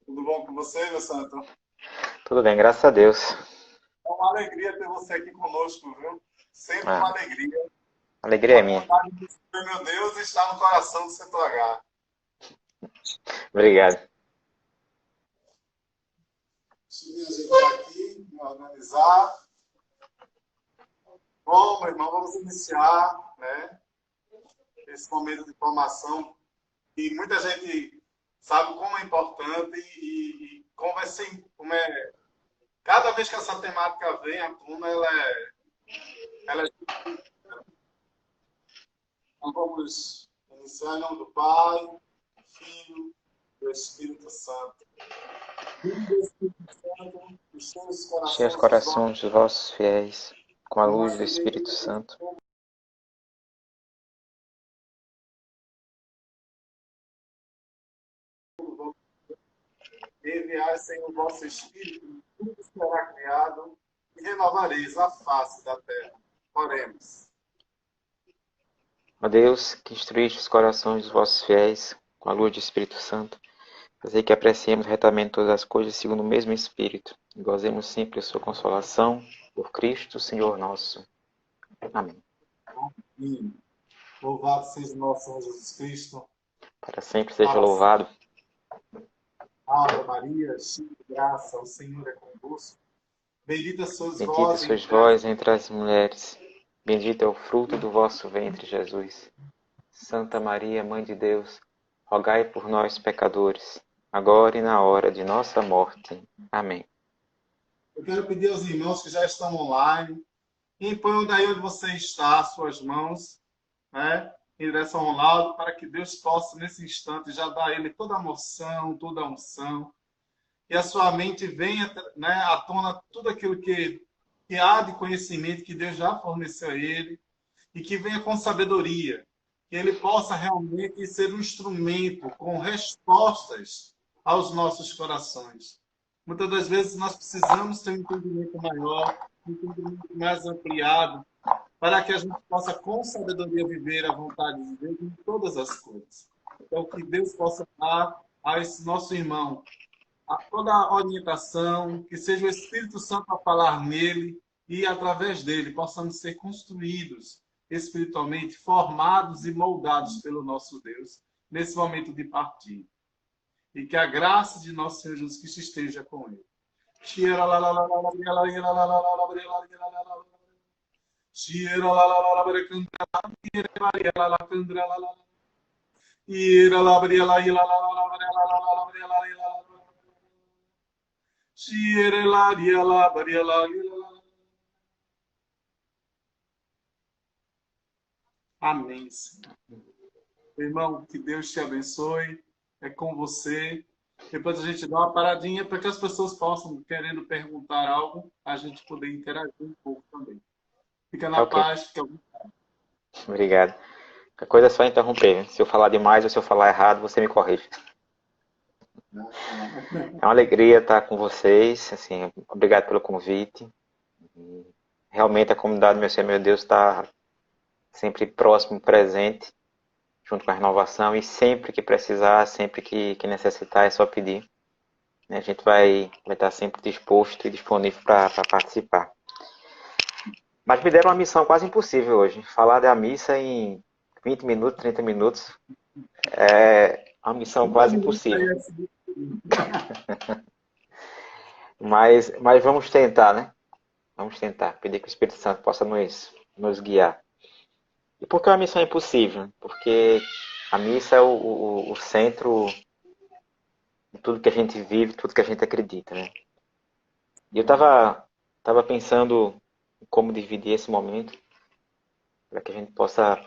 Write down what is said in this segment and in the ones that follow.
Tudo bom com você, meu santo? Tudo bem, graças a Deus. É uma alegria ter você aqui conosco, viu? Sempre uma Ah, alegria. a alegria A é minha. bondade do Senhor, meu Deus, está no coração do C2H. Obrigado. Deixa eu me ajeitar aqui, me organizar. Bom, meu irmão, vamos iniciar, né, esse momento de formação. E muita gente sabe como é importante e como é, como é. Cada vez que essa temática vem à tona, ela é. Então vamos iniciar em nome do Pai, do Filho, do Espírito Santo. Filho do Espírito Santo, enchei os Enchei os corações dos vossos corações dos vossos fiéis com a e luz do acendei Espírito neles o Santo. fogo. Enviai, Senhor, o vosso Espírito, e tudo será criado, e renovareis a face da terra. Oremos. Ó Deus, que instruíste os corações dos vossos fiéis com a luz do Espírito Santo, fazei que apreciemos retamente todas as coisas segundo o mesmo Espírito e gozemos sempre de sua consolação por Cristo, Senhor nosso. Amém. Amém. Louvado seja o nosso Senhor Jesus Cristo. Para sempre seja Para sempre. louvado. Ave Maria, cheia de graça, o Senhor é convosco. Bendita sois Bendita vós sois entre as vós entre as mulheres. Bendito é o fruto do vosso ventre, Jesus. Santa Maria, Mãe de Deus, rogai por nós, pecadores, agora e na hora de nossa morte. Amém. Eu quero pedir aos irmãos que já estão online, e ponham daí onde você está, suas mãos, né, em direção ao Ronaldo, para que Deus possa, nesse instante, já dar a ele toda a moção, toda a unção, e a sua mente venha, né, à tona tudo aquilo que há de conhecimento que Deus já forneceu a ele, e que venha com sabedoria, que ele possa realmente ser um instrumento com respostas aos nossos corações. Muitas das vezes nós precisamos ter um entendimento maior, um entendimento mais ampliado, para que a gente possa com sabedoria viver a vontade de Deus em todas as coisas. Então, que Deus possa dar a esse nosso irmão toda a orientação, que seja o Espírito Santo a falar nele e através dele possamos ser construídos espiritualmente, formados e moldados pelo nosso Deus nesse momento de partida. E que a graça de nosso Senhor Jesus Cristo esteja com ele. Amém, Senhor. Irmão, que Deus te abençoe. É com você. Depois a gente dá uma paradinha para que as pessoas possam, querendo perguntar algo, a gente poder interagir um pouco também. Fica Tá na ok. paz, fica. Obrigado. Qualquer coisa é só interromper. Se eu falar demais ou se eu falar errado, você me corrige. É uma alegria estar com vocês. Assim, obrigado pelo convite. Realmente a comunidade Meu Senhor, Meu Deus está sempre próximo, presente, junto com a renovação. E sempre que precisar, sempre que necessitar, é só pedir. A gente vai estar sempre disposto e disponível para participar. Mas me deram uma missão quase impossível hoje. Falar da missa em 20 minutos, 30 minutos, é uma missão 30 quase minutos impossível. aí é seguinte. Mas vamos tentar, né? Vamos tentar. Pedir que o Espírito Santo possa nos guiar. E por que a missão é impossível? Porque a missa é o centro de tudo que a gente vive, tudo que a gente acredita, né? E eu tava pensando em como dividir esse momento para que a gente possa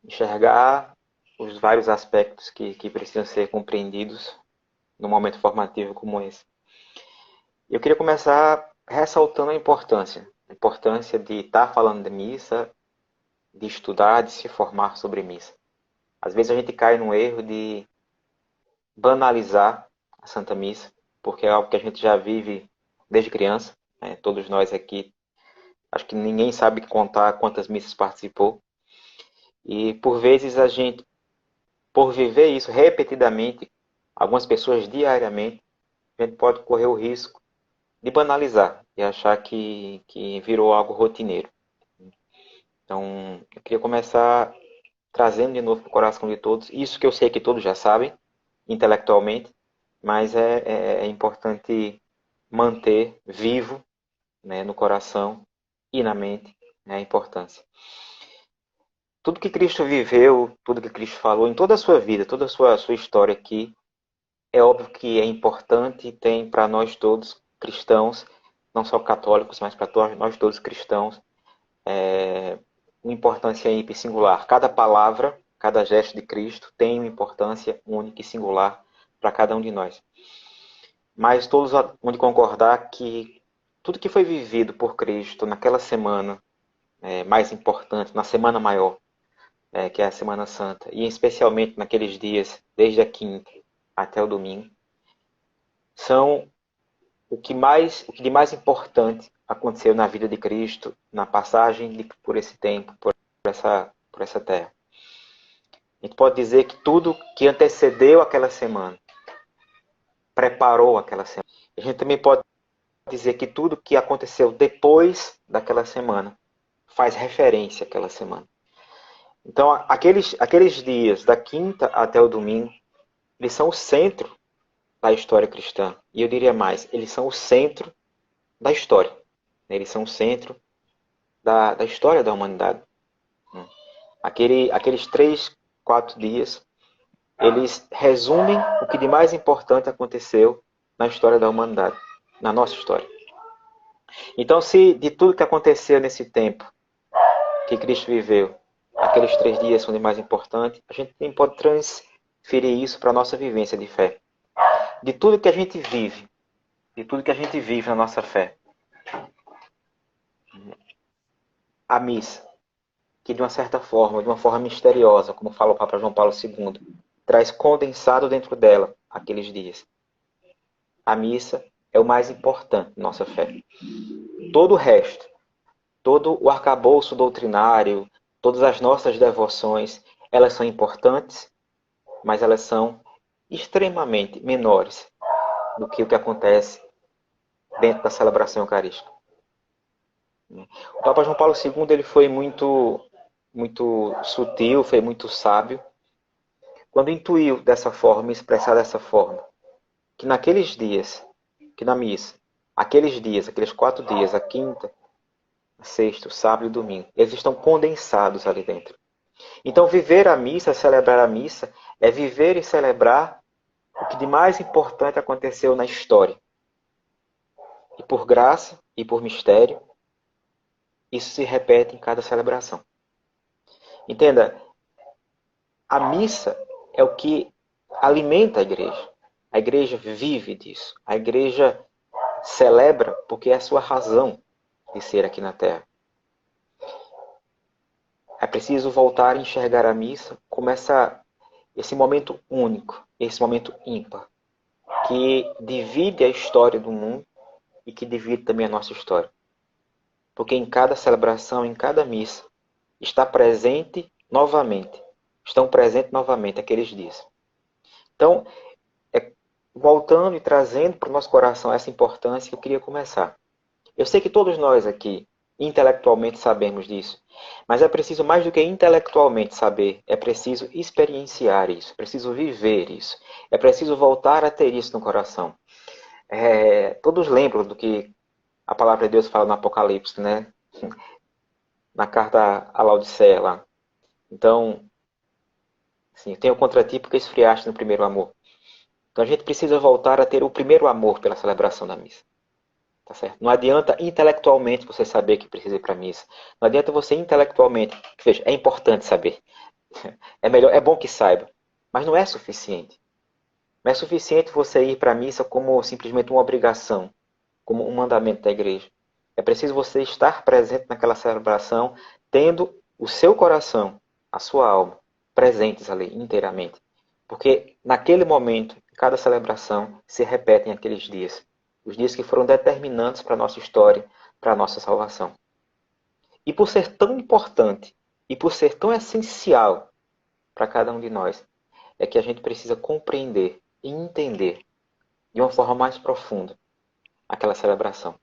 enxergar os vários aspectos que precisam ser compreendidos num momento formativo como esse. Eu queria começar ressaltando a importância de estar falando de missa, de estudar, de se formar sobre missa. Às vezes a gente cai no erro de banalizar a Santa Missa, porque é algo que a gente já vive desde criança, né? Todos nós aqui, acho que ninguém sabe contar quantas missas participou, e por vezes a gente, por viver isso repetidamente, algumas pessoas diariamente, a gente pode correr o risco de banalizar e achar que virou algo rotineiro. Então, eu queria começar trazendo de novo para o coração de todos, isso que eu sei que todos já sabem, intelectualmente, mas é importante manter vivo, né, no coração e na mente, né, a importância. Tudo que Cristo viveu, tudo que Cristo falou em toda a sua vida, toda a sua história aqui, é óbvio que é importante e tem para nós todos cristãos, não só católicos, mas para nós todos cristãos, uma importância ímpar e singular. Cada palavra, cada gesto de Cristo tem uma importância única e singular para cada um de nós. Mas todos vão concordar que tudo que foi vivido por Cristo naquela semana mais importante, na semana maior, que é a Semana Santa, e especialmente naqueles dias, desde a quinta até o domingo, são o que de mais importante aconteceu na vida de Cristo, na passagem por esse tempo, por essa terra. A gente pode dizer que tudo que antecedeu aquela semana, preparou aquela semana. A gente também pode dizer que tudo que aconteceu depois daquela semana faz referência àquela semana. Então, aqueles dias, da quinta até o domingo, eles são o centro da história cristã. E eu diria mais, eles são o centro da história. Eles são o centro da história da humanidade. Aqueles 3, 4 dias, eles resumem o que de mais importante aconteceu na história da humanidade, na nossa história. Então, se de tudo que aconteceu nesse tempo que Cristo viveu, aqueles 3 dias são de mais importante, a gente também pode transferir isso para a nossa vivência de fé. De tudo que a gente vive, de tudo que a gente vive na nossa fé, a missa, que de uma certa forma, de uma forma misteriosa, como fala o Papa João Paulo II, traz condensado dentro dela aqueles dias. A missa é o mais importante da nossa fé. Todo o resto, todo o arcabouço doutrinário, todas as nossas devoções, elas são importantes, mas elas são extremamente menores do que o que acontece dentro da celebração eucarística. O Papa João Paulo II ele foi muito sutil, foi muito sábio, quando intuiu dessa forma, expressar dessa forma, que naqueles dias, que na missa, aqueles dias, aqueles 4 dias, a quinta, a sexta, o sábado e o domingo, eles estão condensados ali dentro. Então, viver a missa, celebrar a missa, é viver e celebrar o que de mais importante aconteceu na história. E por graça e por mistério, isso se repete em cada celebração. Entenda, a missa é o que alimenta a igreja. A igreja vive disso. A igreja celebra porque é a sua razão de ser aqui na Terra. É preciso voltar a enxergar a missa como esse momento único, esse momento ímpar, que divide a história do mundo e que divide também a nossa história. Porque em cada celebração, em cada missa, estão presentes novamente aqueles dias. Então, voltando e trazendo para o nosso coração essa importância, eu queria começar. Eu sei que todos nós aqui, intelectualmente, sabemos disso, mas é preciso mais do que intelectualmente saber, é preciso experienciar isso, é preciso viver isso, é preciso voltar a ter isso no coração. Todos lembram do que a palavra de Deus fala no Apocalipse, né? Na carta a Laodiceia lá. Então, assim, tenho contra ti porque esfriaste no primeiro amor. Então a gente precisa voltar a ter o primeiro amor pela celebração da missa. Tá certo? Não adianta intelectualmente você saber que precisa ir para a missa. Não adianta você intelectualmente. Veja, é importante saber. É bom que saiba. Mas não é suficiente. Não é suficiente você ir para a missa como simplesmente uma obrigação, como um mandamento da igreja. É preciso você estar presente naquela celebração, tendo o seu coração, a sua alma, presentes ali inteiramente. Porque naquele momento, em cada celebração, se repetem aqueles dias. Os dias que foram determinantes para a nossa história, para a nossa salvação. E por ser tão importante, e por ser tão essencial para cada um de nós, é que a gente precisa compreender e entender de uma forma mais profunda aquela celebração.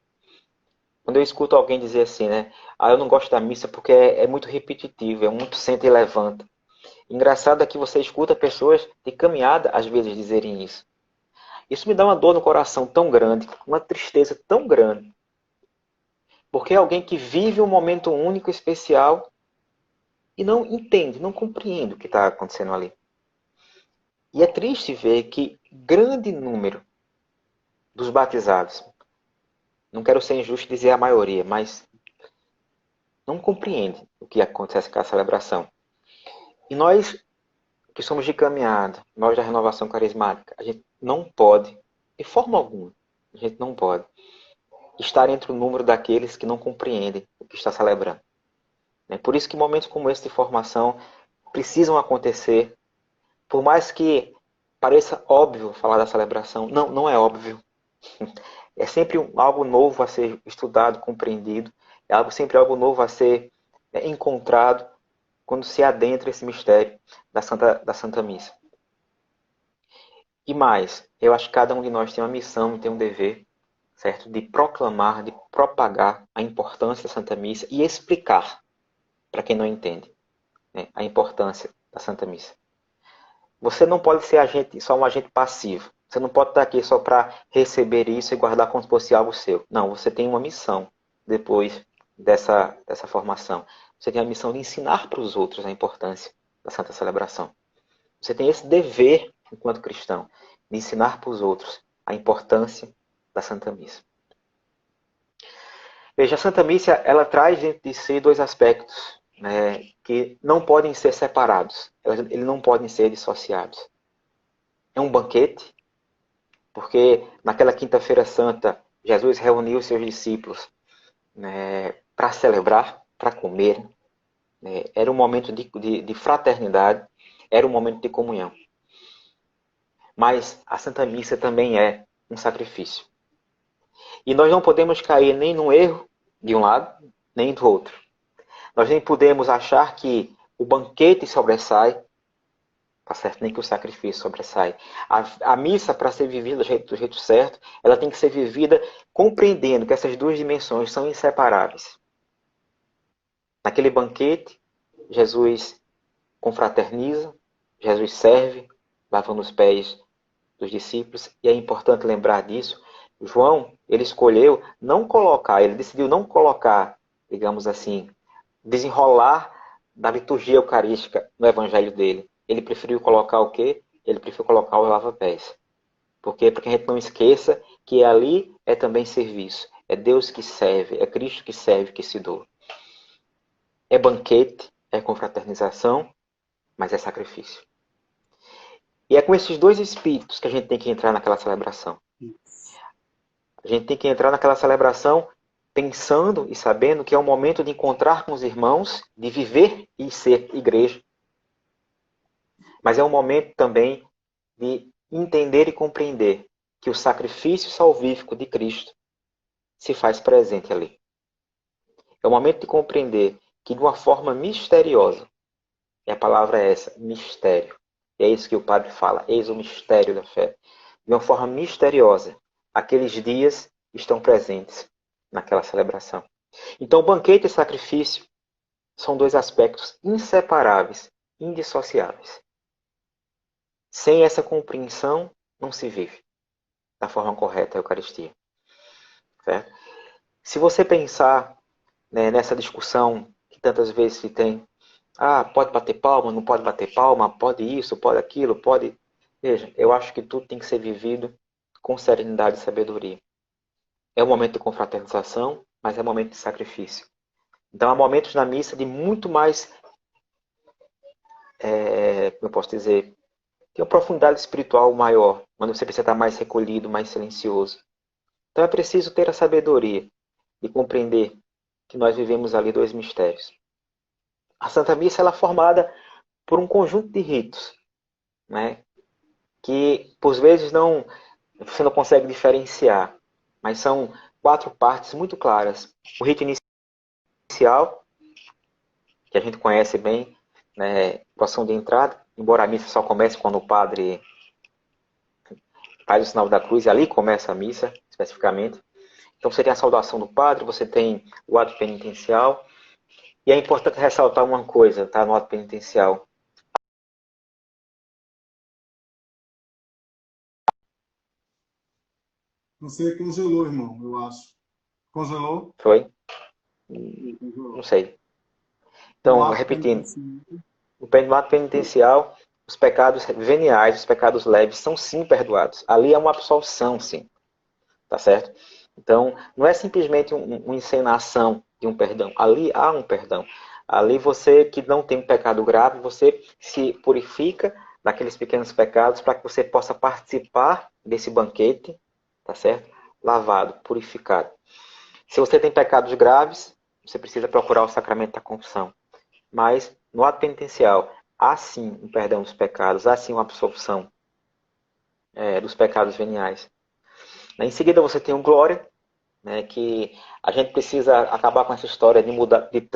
Quando eu escuto alguém dizer assim, né? Ah, eu não gosto da missa porque é muito repetitivo, é muito senta e levanta. Engraçado é que você escuta pessoas de caminhada às vezes dizerem isso. Isso me dá uma dor no coração tão grande, uma tristeza tão grande. Porque é alguém que vive um momento único, especial, e não entende, não compreende o que está acontecendo ali. E é triste ver que grande número dos batizados, não quero ser injusto e dizer a maioria, mas não compreende o que acontece com a celebração. E nós que somos de caminhada, nós da renovação carismática, a gente não pode, de forma alguma, a gente não pode estar entre o número daqueles que não compreendem o que está celebrando. É por isso que momentos como esse de formação precisam acontecer, por mais que pareça óbvio falar da celebração, não, não é óbvio. É sempre algo novo a ser estudado, compreendido, sempre algo novo a ser encontrado quando se adentra esse mistério da Santa Missa. E mais, eu acho que cada um de nós tem uma missão e tem um dever, certo? De proclamar, de propagar a importância da Santa Missa e explicar, para quem não entende, né, a importância da Santa Missa. Você não pode ser só um agente passivo. Você não pode estar aqui só para receber isso e guardar como se fosse algo seu. Não, você tem uma missão depois dessa formação. Você tem a missão de ensinar para os outros a importância da Santa Celebração. Você tem esse dever, enquanto cristão, de ensinar para os outros a importância da Santa Missa. Veja, a Santa Missa ela traz dentro de si dois aspectos, né, que não podem ser separados. Eles não podem ser dissociados. É um banquete, porque naquela quinta-feira santa, Jesus reuniu seus discípulos, né, para celebrar, para comer. Né, era um momento de fraternidade, era um momento de comunhão. Mas a Santa Missa também é um sacrifício. E nós não podemos cair nem no erro de um lado, nem do outro. Nós nem podemos achar que o banquete sobressai, tá certo? Nem que o sacrifício sobressai. A missa, para ser vivida do jeito certo, ela tem que ser vivida compreendendo que essas duas dimensões são inseparáveis. Naquele banquete, Jesus confraterniza, Jesus serve, lavando os pés dos discípulos, e é importante lembrar disso. João, ele escolheu não colocar, ele decidiu não colocar, digamos assim, desenrolar da liturgia eucarística no evangelho dele. Ele preferiu colocar o quê? Ele preferiu colocar o lava-pés. Por quê? Porque a gente não esqueça que ali é também serviço. É Deus que serve, é Cristo que serve, que se doa. É banquete, é confraternização, mas é sacrifício. E é com esses dois espíritos que a gente tem que entrar naquela celebração. A gente tem que entrar naquela celebração pensando e sabendo que é um momento de encontrar com os irmãos, de viver e ser igreja. Mas é um momento também de entender e compreender que o sacrifício salvífico de Cristo se faz presente ali. É o momento de compreender que de uma forma misteriosa, e a palavra é essa, mistério. E é isso que o padre fala, eis o mistério da fé. De uma forma misteriosa, aqueles dias estão presentes naquela celebração. Então, banquete e sacrifício são dois aspectos inseparáveis, indissociáveis. Sem essa compreensão, não se vive da forma correta a Eucaristia. Certo? Se você pensar, né, nessa discussão que tantas vezes se tem, pode bater palma, não pode bater palma, pode isso, pode aquilo, pode... Veja, eu acho que tudo tem que ser vivido com serenidade e sabedoria. É um momento de confraternização, mas é um momento de sacrifício. Então há momentos na missa de muito mais, como eu posso dizer, tem uma profundidade espiritual maior, quando você precisa estar mais recolhido, mais silencioso. Então é preciso ter a sabedoria de compreender que nós vivemos ali dois mistérios. A Santa Missa ela é formada por um conjunto de ritos, né, que por vezes você não consegue diferenciar, mas são 4 partes muito claras. O rito inicial, que a gente conhece bem, né, oração de entrada, embora a missa só comece quando o padre faz o sinal da cruz e ali começa a missa, especificamente. Então você tem a saudação do padre, você tem o ato penitencial. E é importante ressaltar uma coisa, tá, no ato penitencial. Você congelou, irmão, eu acho. Congelou? Foi? Não Congelou. sei. No Então, ato repetindo, penitencial. no ato penitencial, os pecados veniais, os pecados leves, são sim perdoados. Ali é uma absolução, sim. Tá certo? Então, não é simplesmente uma encenação de um perdão. Ali há um perdão. Ali você que não tem um pecado grave, você se purifica daqueles pequenos pecados para que você possa participar desse banquete, tá certo? Lavado, purificado. Se você tem pecados graves, você precisa procurar o sacramento da confissão. Mas no ato penitencial, há sim um perdão dos pecados, há sim uma absolvição dos pecados veniais. Em seguida você tem o glória, né, que a gente precisa acabar com essa história de mudar, de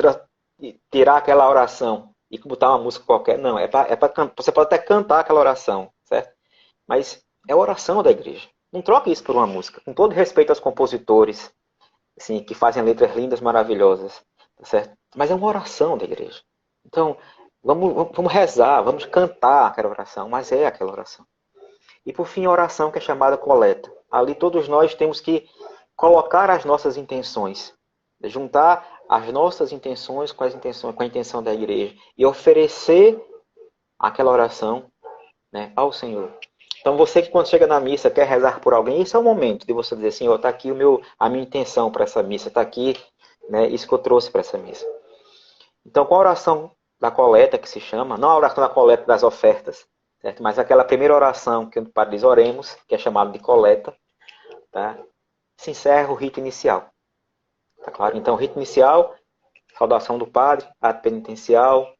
tirar aquela oração e botar uma música qualquer. Não, você pode até cantar aquela oração, certo? Mas é a oração da igreja. Não troque isso por uma música. Com todo respeito aos compositores, assim, que fazem letras lindas, maravilhosas, tá certo? Mas é uma oração da igreja. Então, vamos rezar, vamos cantar aquela oração, mas é aquela oração. E por fim, a oração que é chamada coleta. Ali todos nós temos que colocar as nossas intenções, juntar as nossas intenções com com a intenção da igreja e oferecer aquela oração, né, ao Senhor. Então você que quando chega na missa quer rezar por alguém, esse é o momento de você dizer, Senhor, está aqui a minha intenção para essa missa, está aqui, né, isso que eu trouxe para essa missa. Então com a oração da coleta que se chama, não a oração da coleta das ofertas, certo? Mas aquela primeira oração que o padre diz oremos, que é chamada de coleta, tá? Se encerra o rito inicial. Tá claro? Então, rito inicial, saudação do padre, ato penitencial,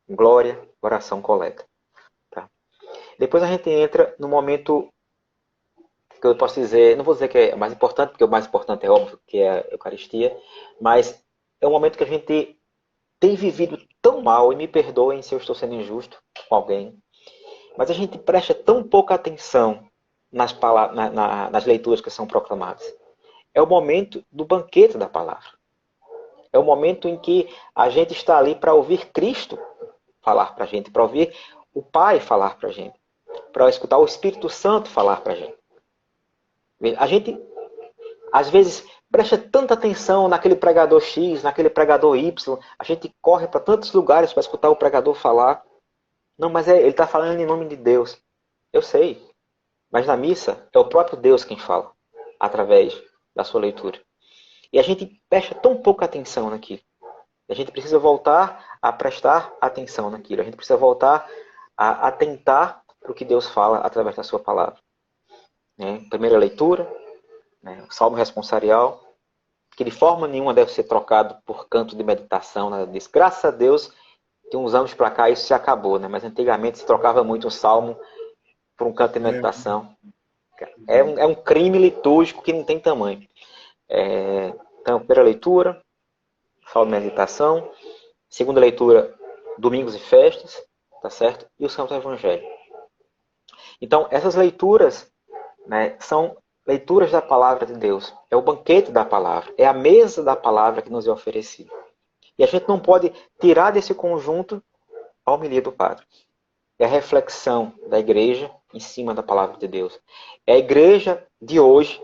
glória, oração, coleta. Tá? Depois a gente entra no momento que eu posso dizer, não vou dizer que é mais importante, porque o mais importante é óbvio que é a Eucaristia, mas é um momento que a gente tem vivido tão mal, e me perdoem se eu estou sendo injusto com alguém, mas a gente presta tão pouca atenção nas leituras que são proclamadas. É o momento do banquete da palavra. É o momento em que a gente está ali para ouvir Cristo falar para a gente, para ouvir o Pai falar para a gente, para escutar o Espírito Santo falar para a gente. A gente, às vezes, presta tanta atenção naquele pregador X, naquele pregador Y, a gente corre para tantos lugares para escutar o pregador falar. Não, mas ele está falando em nome de Deus. Eu sei, mas na missa é o próprio Deus quem fala, através da sua leitura. E a gente presta tão pouca atenção naquilo. A gente precisa voltar a prestar atenção naquilo. A gente precisa voltar a atentar para o que Deus fala através da sua palavra. Né? Primeira leitura, né? O Salmo responsorial, que de forma nenhuma deve ser trocado por canto de meditação, nada disso. Graças a Deus, de uns anos para cá isso se acabou, né? Mas antigamente se trocava muito o Salmo por um canto de meditação. É um crime litúrgico que não tem tamanho. Então, primeira leitura, Salmo de meditação. Segunda leitura, domingos e festas, tá certo? E o Santo Evangelho. Então, essas leituras, né, são leituras da palavra de Deus. É o banquete da palavra. É a mesa da palavra que nos é oferecida. E a gente não pode tirar desse conjunto a homilia do padre. É a reflexão da igreja em cima da palavra de Deus. É a igreja de hoje,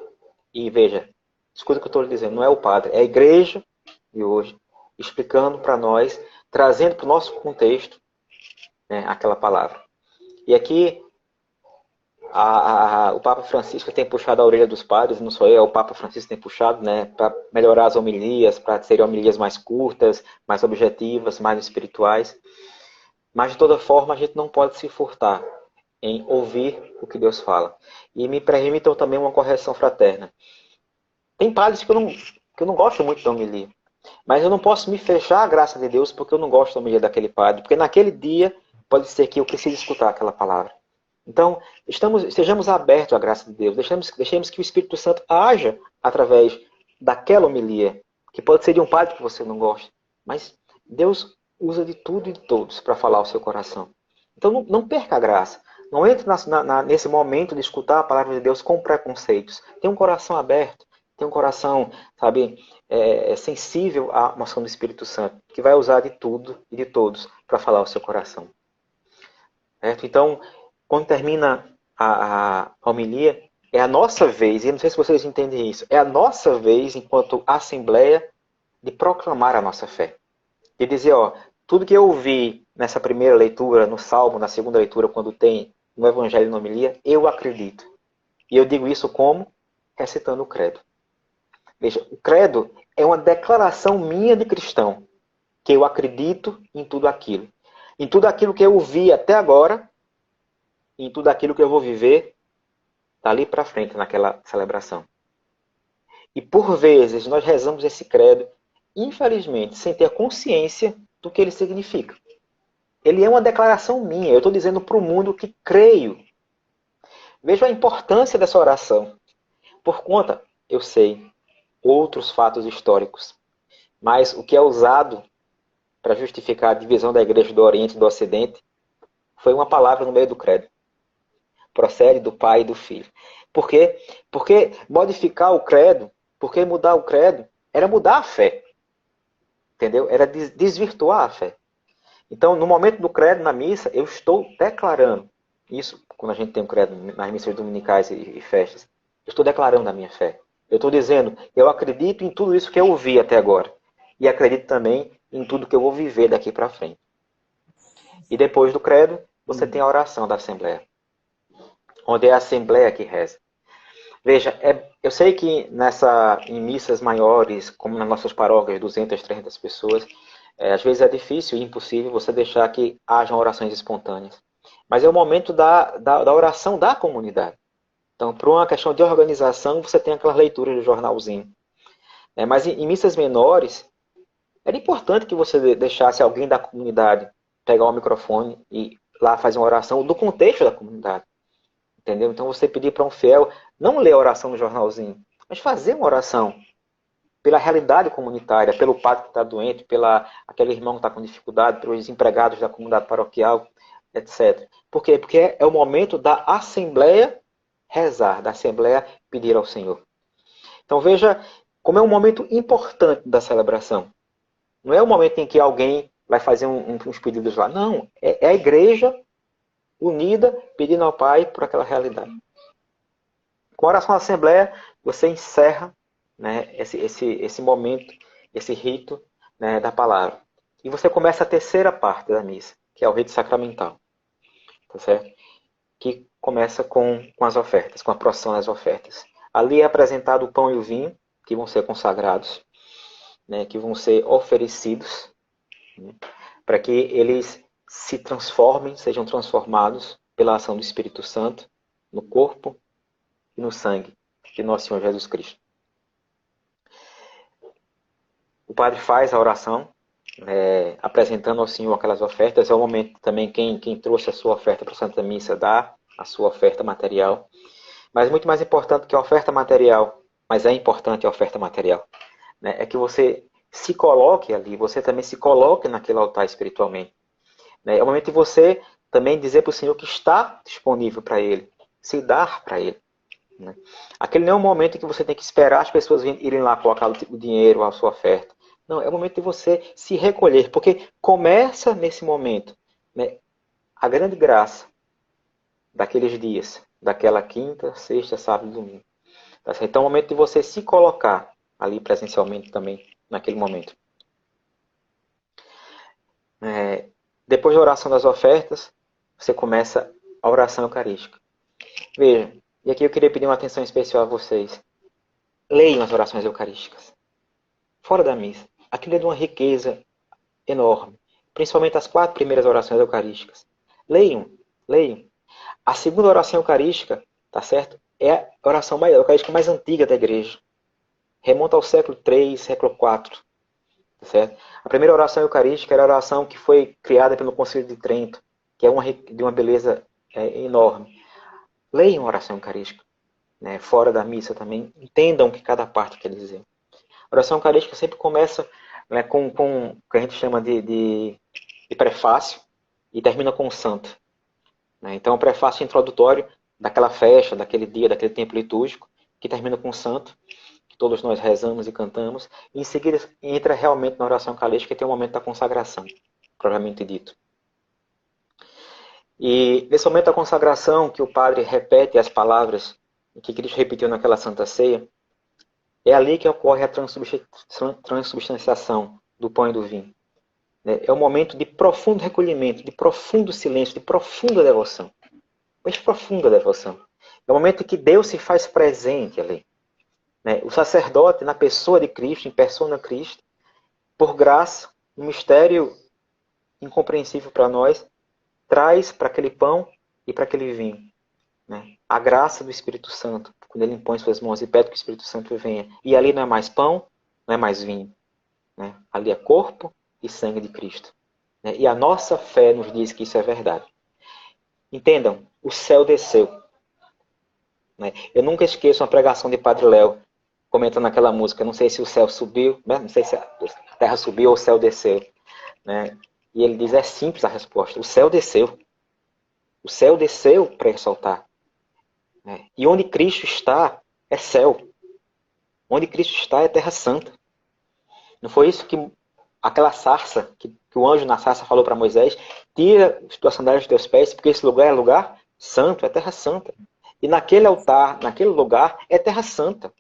e veja, escuta o que eu estou lhe dizendo, não é o padre, é a igreja de hoje, explicando para nós, trazendo para o nosso contexto, né, aquela palavra. E aqui o Papa Francisco tem puxado a orelha dos padres, não sou eu, é o Papa Francisco que tem puxado, né, para melhorar as homilias, para serem homilias mais curtas, mais objetivas, mais espirituais. Mas de toda forma a gente não pode se furtar em ouvir o que Deus fala. E me permitam também uma correção fraterna. Tem padres que eu não gosto muito da homilia. Mas eu não posso me fechar à graça de Deus porque eu não gosto da homilia daquele padre. Porque naquele dia pode ser que eu precise escutar aquela palavra. Então, estejamos abertos à graça de Deus. Deixemos que o Espírito Santo haja através daquela homilia. Que pode ser de um padre que você não gosta. Mas Deus usa de tudo e de todos para falar ao seu coração. Então não perca a graça. Não entre nesse momento de escutar a palavra de Deus com preconceitos. Tenha um coração aberto, tenha um coração, sabe, sensível à moção do Espírito Santo, que vai usar de tudo e de todos para falar ao seu coração. Certo? Então, quando termina a homilia, é a nossa vez, e eu não sei se vocês entendem isso, é a nossa vez, enquanto Assembleia, de proclamar a nossa fé. De dizer, ó, tudo que eu ouvi nessa primeira leitura, no Salmo, na segunda leitura, quando tem no Evangelho e na homilia, eu acredito. E eu digo isso como? Recitando o credo. Veja, o credo é uma declaração minha de cristão, que eu acredito em tudo aquilo. Em tudo aquilo que eu ouvi até agora, em tudo aquilo que eu vou viver dali para frente naquela celebração. E por vezes nós rezamos esse credo, infelizmente, sem ter consciência do que ele significa. Ele é uma declaração minha. Eu estou dizendo para o mundo que creio. Veja a importância dessa oração. Por conta, eu sei, outros fatos históricos. Mas o que é usado para justificar a divisão da igreja do Oriente e do Ocidente foi uma palavra no meio do credo. Procede do Pai e do Filho. Por quê? Porque modificar o credo, porque mudar o credo, era mudar a fé. Entendeu? Era desvirtuar a fé. Então, no momento do credo na missa, eu estou declarando. Isso, quando a gente tem o credo nas missas dominicais e festas, eu estou declarando a minha fé. Eu estou dizendo, eu acredito em tudo isso que eu ouvi até agora. E acredito também em tudo que eu vou viver daqui para frente. E depois do credo, você tem a oração da Assembleia. Onde é a Assembleia que reza. Veja, eu sei que em missas maiores, como nas nossas paróquias, 200, 300 pessoas, às vezes é difícil e impossível você deixar que hajam orações espontâneas. Mas é o momento da oração da comunidade. Então, por uma questão de organização, você tem aquelas leituras do jornalzinho. Mas em missas menores, era importante que você deixasse alguém da comunidade pegar o microfone e lá fazer uma oração do contexto da comunidade. Entendeu? Então, você pedir para um fiel não ler a oração no jornalzinho, mas fazer uma oração pela realidade comunitária, pelo padre que está doente, pela aquele irmão que está com dificuldade, pelos empregados da comunidade paroquial, etc. Por quê? Porque é o momento da Assembleia rezar, da Assembleia pedir ao Senhor. Então veja como é um momento importante da celebração. Não é o momento em que alguém vai fazer uns pedidos lá. Não, é a igreja unida pedindo ao Pai por aquela realidade. Com a oração da Assembleia, você encerra, né, esse momento, esse rito, né, da palavra. E você começa a terceira parte da missa, que é o rito sacramental. Tá certo? Que começa com as ofertas, com a procissão das ofertas. Ali é apresentado o pão e o vinho, que vão ser consagrados, né, que vão ser oferecidos, né, para que eles se transformem, sejam transformados pela ação do Espírito Santo no corpo e no sangue de nosso Senhor Jesus Cristo. O padre faz a oração, apresentando ao Senhor aquelas ofertas. É o momento também quem trouxe a sua oferta para a Santa Missa dá a sua oferta material. Mas muito mais importante que a oferta material, mas é importante a oferta material, né, é que você se coloque ali, você também se coloque naquele altar espiritualmente. Né? É o momento de você também dizer para o Senhor que está disponível para Ele, se dar para Ele. Né? Aquele não é um momento em que você tem que esperar as pessoas irem lá colocar o dinheiro, a sua oferta. Não, é o momento de você se recolher, porque começa nesse momento, né, a grande graça daqueles dias, daquela quinta, sexta, sábado e domingo. Tá certo? Então é o momento de você se colocar ali presencialmente também, naquele momento. Depois da oração das ofertas, você começa a oração eucarística. Veja, e aqui eu queria pedir uma atenção especial a vocês. Leiam as orações eucarísticas. Fora da missa. Aquilo é de uma riqueza enorme. Principalmente as 4 primeiras orações eucarísticas. Leiam, leiam. A segunda oração eucarística, tá certo? É a oração eucarística mais antiga da igreja. Remonta ao século III, século IV. Tá certo? A primeira oração eucarística era a oração que foi criada pelo Concílio de Trento, que é de uma beleza enorme. Leiam a oração eucarística. Né? Fora da missa também. Entendam o que cada parte quer dizer. A oração eucarística sempre começa, né, com o que a gente chama de prefácio e termina com o santo. né? Então, o prefácio introdutório daquela festa, daquele dia, daquele tempo litúrgico, que termina com o santo, que todos nós rezamos e cantamos, e em seguida entra realmente na oração eucarística, que tem o momento da consagração, propriamente dito. E nesse momento da consagração, que o padre repete as palavras que Cristo repetiu naquela Santa Ceia, é ali que ocorre a transubstanciação do pão e do vinho. É um momento de profundo recolhimento, de profundo silêncio, de profunda devoção. Mas profunda devoção. É o momento em que Deus se faz presente ali. O sacerdote, na pessoa de Cristo, em persona Cristo, por graça, um mistério incompreensível para nós, traz para aquele pão e para aquele vinho a graça do Espírito Santo, quando ele impõe suas mãos e pede que o Espírito Santo venha. E ali não é mais pão, não é mais vinho. Ali é corpo e sangue de Cristo. E a nossa fé nos diz que isso é verdade. Entendam, o céu desceu. Eu nunca esqueço uma pregação de Padre Léo, comentando aquela música, não sei se o céu subiu, não sei se a terra subiu ou o céu desceu. E ele diz, é simples a resposta, o céu desceu. O céu desceu para exaltar. E onde Cristo está, é céu. Onde Cristo está, é terra santa. Não foi isso que aquela sarça, que o anjo na sarça falou para Moisés, tira as tuas sandálias dos teus pés, porque esse lugar é lugar santo, é terra santa. E naquele altar, naquele lugar, é terra santa.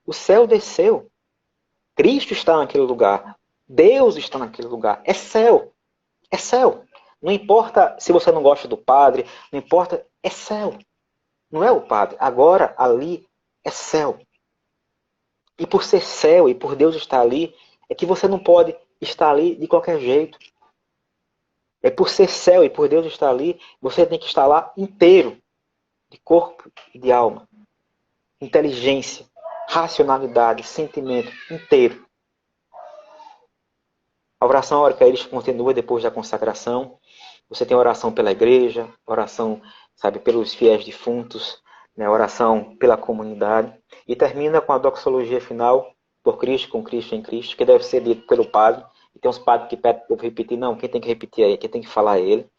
O céu desceu. Cristo está naquele lugar. Deus está naquele lugar. É céu. É céu. Não importa se você não gosta do padre, não importa, é céu. Não é o padre. Agora, ali, é céu. E por ser céu e por Deus estar ali, é que você não pode estar ali de qualquer jeito. É por ser céu e por Deus estar ali, você tem que estar lá inteiro, de corpo e de alma. Inteligência, racionalidade, sentimento, inteiro. A oração eucarística continua depois da consagração. Você tem oração pela igreja, oração, pelos fiéis defuntos, oração pela comunidade. E termina com a doxologia final, por Cristo, com Cristo em Cristo, que deve ser dito pelo padre. E tem uns padres que pedem para eu repetir. Não, quem tem que repetir aí, quem tem que falar é ele.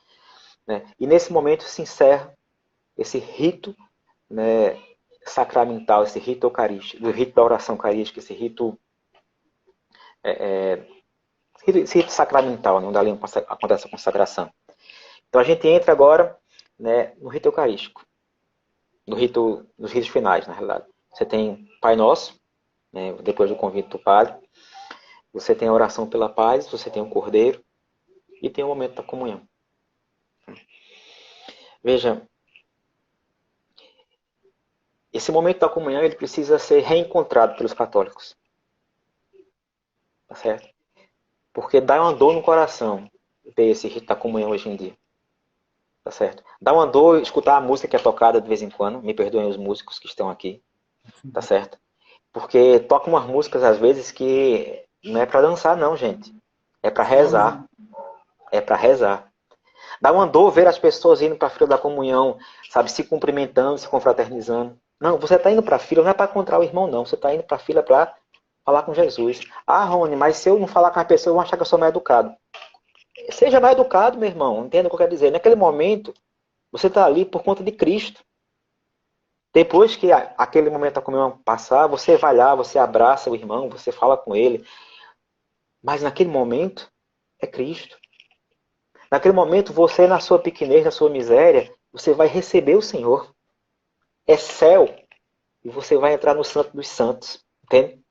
E nesse momento se encerra esse rito sacramental, esse rito eucarístico, o rito da oração eucarística, esse rito sacramental, onde ali acontece a consagração. Então a gente entra agora no rito eucarístico, nos ritos finais, na realidade. Você tem Pai Nosso, depois do convite do Padre, você tem a oração pela paz, você tem o Cordeiro e tem o momento da comunhão. Veja, esse momento da comunhão ele precisa ser reencontrado pelos católicos. Tá certo? Porque dá uma dor no coração ver esse rito da comunhão hoje em dia. Tá certo? Dá uma dor escutar a música que é tocada de vez em quando. Me perdoem os músicos que estão aqui. Tá certo? Porque tocam umas músicas às vezes que não é para dançar não, gente. É para rezar. É para rezar. Dá uma dor ver as pessoas indo para a fila da comunhão, se cumprimentando, se confraternizando. Não, você está indo para a fila não é para encontrar o irmão, não. Você está indo para a fila para falar com Jesus. Ah, Rony, mas se eu não falar com a pessoa, eu vou achar que eu sou mal educado. Seja mal educado, meu irmão. Entenda o que eu quero dizer. Naquele momento, você está ali por conta de Cristo. Depois que aquele momento da comunhão passar, você vai lá, você abraça o irmão, você fala com ele. Mas naquele momento, é Cristo. Naquele momento, você, na sua pequenez, na sua miséria, você vai receber o Senhor. É céu. E você vai entrar no Santo dos Santos. Entende?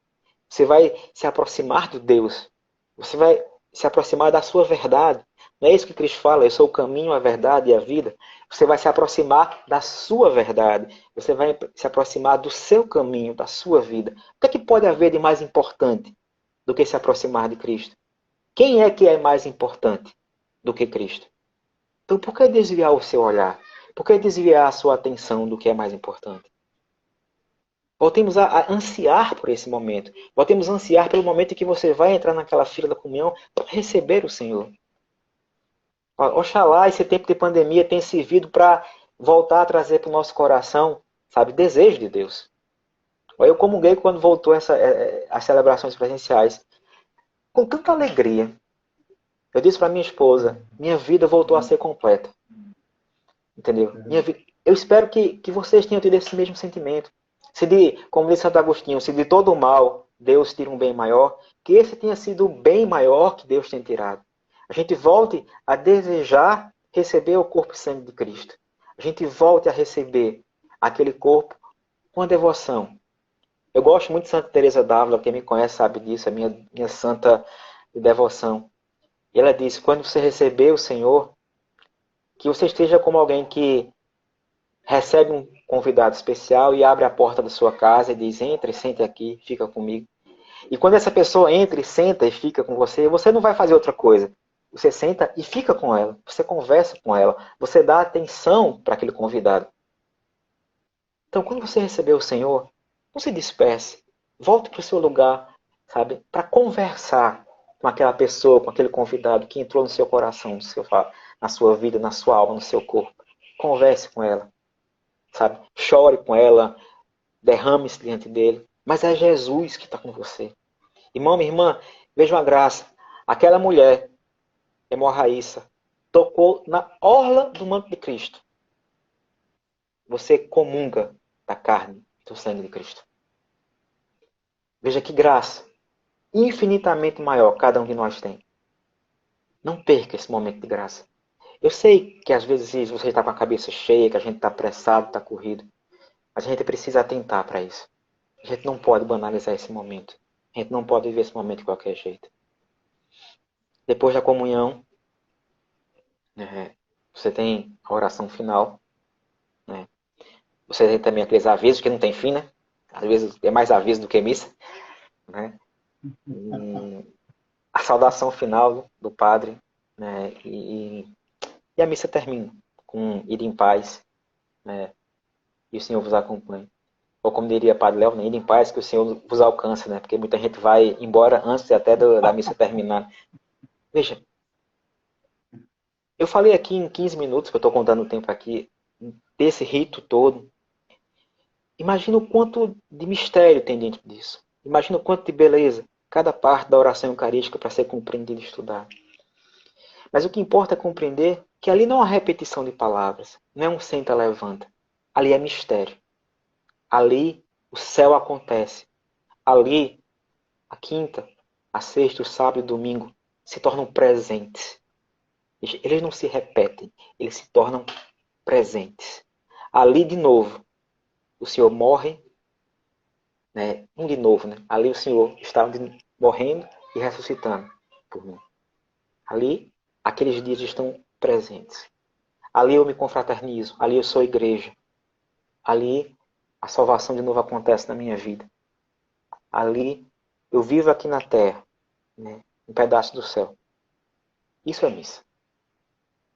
Você vai se aproximar de Deus. Você vai se aproximar da sua verdade. Não é isso que Cristo fala? Eu sou o caminho, a verdade e a vida. Você vai se aproximar da sua verdade. Você vai se aproximar do seu caminho, da sua vida. O que pode haver de mais importante do que se aproximar de Cristo? Quem é que é mais importante do que Cristo? Então, por que desviar o seu olhar? Por que desviar a sua atenção do que é mais importante? Voltemos a ansiar por esse momento. Voltemos a ansiar pelo momento em que você vai entrar naquela fila da comunhão para receber o Senhor. Oxalá esse tempo de pandemia tenha servido para voltar a trazer para o nosso coração, desejo de Deus. Eu comunguei quando voltou as celebrações presenciais. Com tanta alegria. Eu disse para minha esposa, minha vida voltou a ser completa. Entendeu? Eu espero que vocês tenham tido esse mesmo sentimento. Se de, como disse Santo Agostinho, se de todo o mal Deus tira um bem maior, que esse tenha sido o bem maior que Deus tem tirado. A gente volte a desejar receber o corpo e sangue de Cristo. A gente volte a receber aquele corpo com a devoção. Eu gosto muito de Santa Teresa d'Ávila, quem me conhece sabe disso, é minha santa de devoção. E ela diz, quando você receber o Senhor, que você esteja como alguém que recebe um convidado especial e abre a porta da sua casa e diz, entre, sente aqui, fica comigo. E quando essa pessoa entra e senta e fica com você, você não vai fazer outra coisa. Você senta e fica com ela, você conversa com ela, você dá atenção para aquele convidado. Então, quando você receber o Senhor, não se disperse, volte para o seu lugar, sabe, para conversar com aquela pessoa, com aquele convidado que entrou no seu coração, na sua vida, na sua alma, no seu corpo. Converse com ela, sabe? Chore com ela, derrame-se diante dele. Mas é Jesus que está com você. Irmão, minha irmã, veja uma graça. Aquela mulher, hemorraíça, tocou na orla do manto de Cristo. Você comunga da carne e do sangue de Cristo. Veja que graça infinitamente maior cada um de nós tem. Não perca esse momento de graça. Eu sei que às vezes você está com a cabeça cheia, que a gente está apressado, está corrido. Mas a gente precisa atentar para isso. A gente não pode banalizar esse momento. A gente não pode viver esse momento de qualquer jeito. Depois da comunhão, você tem a oração final. Né? Você tem também aqueles avisos que não tem fim, né? Às vezes é mais aviso do que missa. Né? A saudação final do padre. Né? E a missa termina com ide em paz. Né? E o Senhor vos acompanhe. Ou como diria Padre Léo, né? Ide em paz que o Senhor vos alcance. Né? Porque muita gente vai embora antes até da missa terminar. Veja, eu falei aqui em 15 minutos, que eu estou contando o tempo aqui, desse rito todo. Imagina o quanto de mistério tem dentro disso. Imagina o quanto de beleza cada parte da oração eucarística para ser compreendida e estudada. Mas o que importa é compreender que ali não é uma repetição de palavras, não é um senta-levanta. Ali é mistério. Ali o céu acontece. Ali a quinta, a sexta, o sábado e o domingo se tornam presentes. Eles não se repetem, eles se tornam presentes. Ali de novo, o Senhor morre, né? De novo, né? Ali o Senhor está morrendo e ressuscitando por mim. Ali, aqueles dias estão presentes. Ali eu me confraternizo, ali eu sou igreja. Ali a salvação de novo acontece na minha vida. Ali eu vivo aqui na terra, né? Um pedaço do céu. Isso é missa.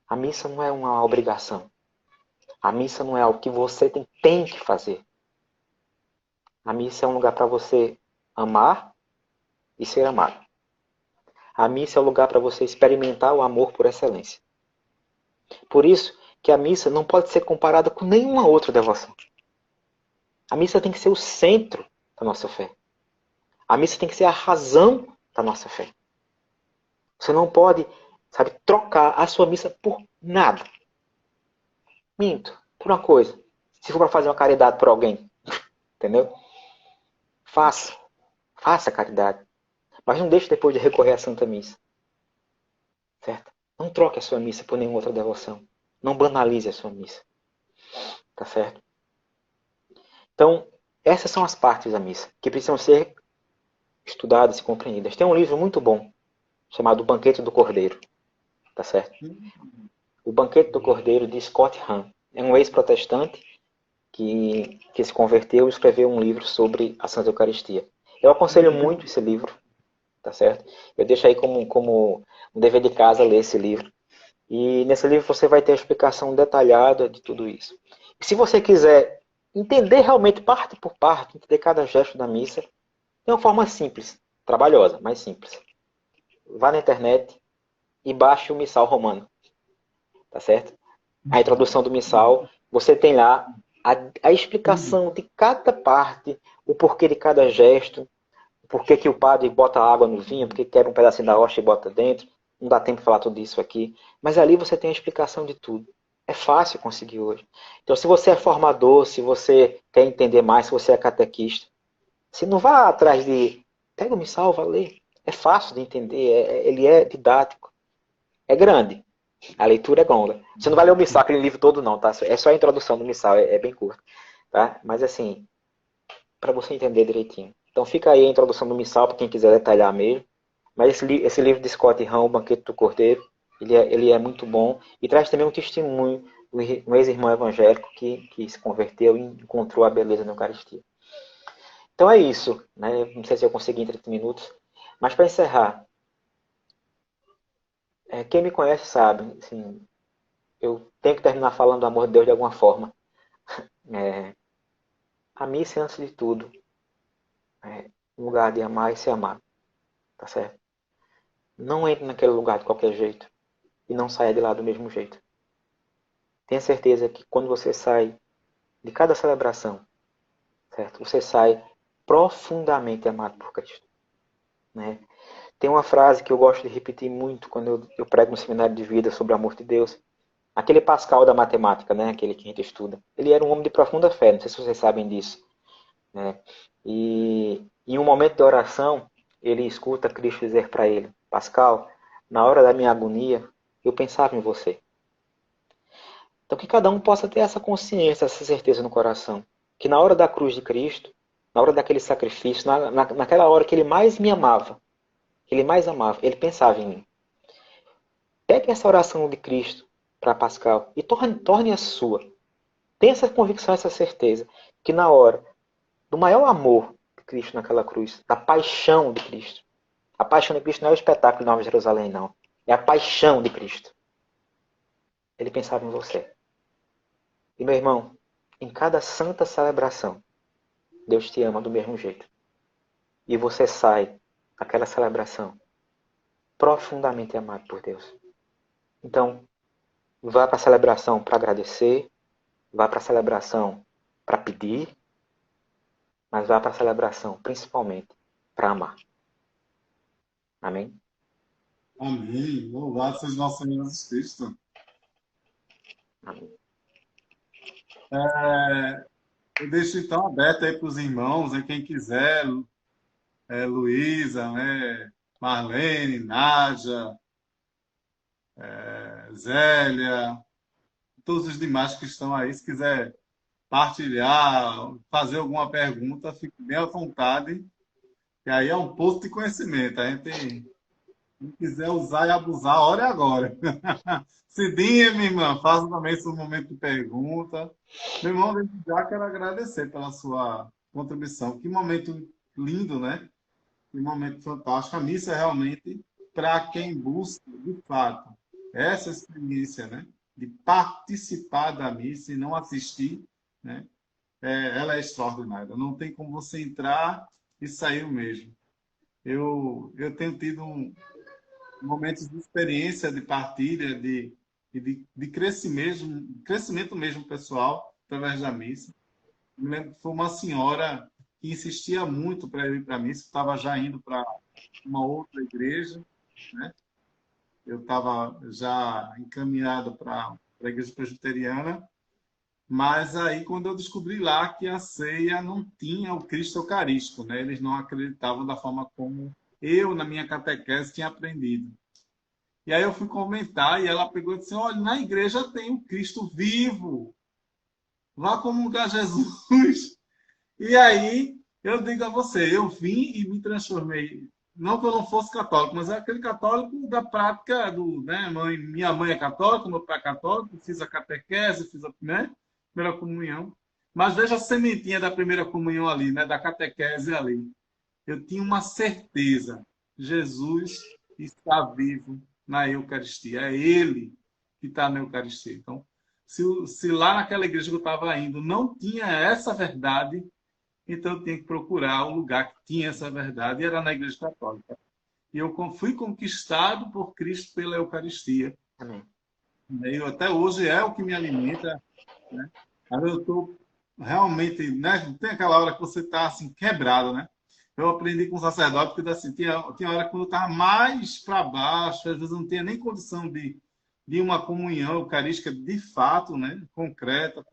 A missa não é uma obrigação. A missa não é algo que você tem que fazer. A missa é um lugar para você amar e ser amado. A missa é um lugar para você experimentar o amor por excelência. Por isso que a missa não pode ser comparada com nenhuma outra devoção. A missa tem que ser o centro da nossa fé. A missa tem que ser a razão da nossa fé. Você não pode, trocar a sua missa por nada. Minto, por uma coisa. Se for para fazer uma caridade por alguém, entendeu? Faça a caridade. Mas não deixe depois de recorrer à Santa Missa. Certo? Não troque a sua missa por nenhuma outra devoção. Não banalize a sua missa. Tá certo? Então, essas são as partes da missa que precisam ser estudadas e compreendidas. Tem um livro muito bom chamado O Banquete do Cordeiro. Tá certo? O Banquete do Cordeiro de Scott Hahn. É um ex-protestante que se converteu e escreveu um livro sobre a Santa Eucaristia. Eu aconselho muito esse livro. Tá certo? Eu deixo aí como um dever de casa ler esse livro. E nesse livro você vai ter a explicação detalhada de tudo isso. E se você quiser entender realmente parte por parte, entender cada gesto da missa, tem uma forma simples, trabalhosa, mas simples. Vá na internet e baixe o Missal Romano. Tá certo? A introdução do Missal, você tem lá a explicação de cada parte, o porquê de cada gesto, por que o padre bota água no vinho, porque quer um pedacinho da hóstia e bota dentro. Não dá tempo de falar tudo isso aqui. Mas ali você tem a explicação de tudo. É fácil conseguir hoje. Então, se você é formador, se você quer entender mais, se você é catequista, se não vá atrás de. Pega o missal, vai ler. É fácil de entender, ele é didático. É grande. A leitura é longa. Você não vai ler o missal, aquele livro todo, não, tá? É só a introdução do missal, é bem curto. Tá? Mas assim, para você entender direitinho. Então fica aí a introdução do missal para quem quiser detalhar mesmo. Mas esse livro de Scott Hahn, O Banquete do Cordeiro, ele é muito bom e traz também um testemunho de um ex-irmão evangélico que se converteu e encontrou a beleza na Eucaristia. Então é isso, né? Não sei se eu consegui em 30 minutos, mas para encerrar, quem me conhece sabe, assim, eu tenho que terminar falando do amor de Deus de alguma forma. É, a missa, antes de tudo, é um lugar de amar e ser amado, tá certo? Não entre naquele lugar de qualquer jeito e não saia de lá do mesmo jeito. Tenha certeza que quando você sai de cada celebração, certo? Você sai profundamente amado por Cristo, né? Tem uma frase que eu gosto de repetir muito quando eu prego no seminário de vida sobre o amor de Deus. Aquele Pascal da matemática, né? Aquele que a gente estuda. Ele era um homem de profunda fé, não sei se vocês sabem disso, né? E em um momento de oração, ele escuta Cristo dizer para ele: Pascal, na hora da minha agonia, eu pensava em você. Então que cada um possa ter essa consciência, essa certeza no coração. Que na hora da cruz de Cristo, na hora daquele sacrifício, naquela hora que ele mais me amava, que ele mais amava, ele pensava em mim. Pegue essa oração de Cristo para Pascal e torne a sua. Tenha essa convicção, essa certeza, que na hora do maior amor de Cristo naquela cruz, da paixão de Cristo. A paixão de Cristo não é o espetáculo de Nova Jerusalém, não. É a paixão de Cristo. Ele pensava em você. E meu irmão, em cada santa celebração, Deus te ama do mesmo jeito. E você sai daquela celebração profundamente amado por Deus. Então, vá para a celebração para agradecer, vá para a celebração para pedir, mas vá para a celebração principalmente para amar. Amém? Amém. Louvado seja nosso Senhor Jesus Cristo. Amém. Eu deixo então aberto aí para os irmãos, quem quiser, Luísa, né, Marlene, Nádia, Zélia, todos os demais que estão aí, se quiser partilhar, fazer alguma pergunta, fique bem à vontade. E aí é um posto de conhecimento. A gente, quem quiser usar e abusar, a hora é agora. Cidinha, minha irmã, faça também esse momento de pergunta. Meu irmão, desde já quero agradecer pela sua contribuição. Que momento lindo, né? Que momento fantástico. A missa é realmente para quem busca, de fato, essa experiência, né? De participar da missa e não assistir, né? Ela é extraordinária. Não tem como você entrar e sair o mesmo. Eu tenho tido momentos de experiência, de partilha, de crescimento mesmo pessoal, através da missa. Me lembro que foi uma senhora que insistia muito para eu ir para a missa, estava já indo para uma outra igreja, né? Eu estava já encaminhado para a igreja presbiteriana, mas aí quando eu descobri lá que a ceia não tinha o Cristo Eucarístico, né? Eles não acreditavam da forma como eu, na minha catequese, tinha aprendido. E aí eu fui comentar e ela pegou e disse: olha, na igreja tem o Cristo vivo, vá comungar Jesus. E aí eu digo a você, eu vim e me transformei. Não que eu não fosse católico, mas é aquele católico da prática do, né, minha mãe é católica, meu pai é católico, fiz a catequese, fiz a, né, primeira comunhão. Mas veja a sementinha da primeira comunhão ali, né, da catequese ali. Eu tinha uma certeza, Jesus está vivo na Eucaristia. É Ele que está na Eucaristia. Então, se lá naquela igreja que eu estava indo não tinha essa verdade, então eu tinha que procurar um lugar que tinha essa verdade, e era na Igreja Católica. E eu fui conquistado por Cristo pela Eucaristia. Amém. E até hoje é o que me alimenta, né? Aí eu estou realmente, né? Tem aquela hora que você está assim, quebrado, né? Eu aprendi com o sacerdote que assim, tinha hora que quando eu estava mais para baixo, às vezes eu não tinha nem condição de uma comunhão eucarística de fato, né, concreta,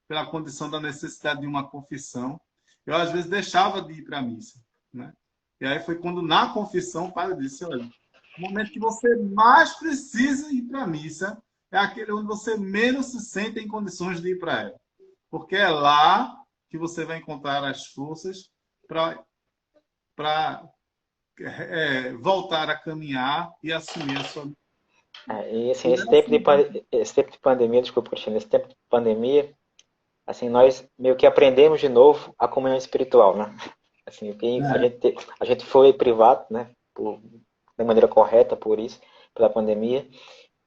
pela condição da necessidade de uma confissão, eu às vezes deixava de ir para a missa, né? E aí foi quando na confissão o padre disse, olha, o momento que você mais precisa ir para a missa é aquele onde você menos se sente em condições de ir para ela. Porque é lá que você vai encontrar as forças para voltar a caminhar e assumir a sua. E assim, E assim, esse tempo de pandemia, desculpa, Cristina, esse tempo de pandemia, assim, nós meio que aprendemos de novo a comunhão espiritual, né? Assim, a gente foi privado, né? De maneira correta por isso, pela pandemia.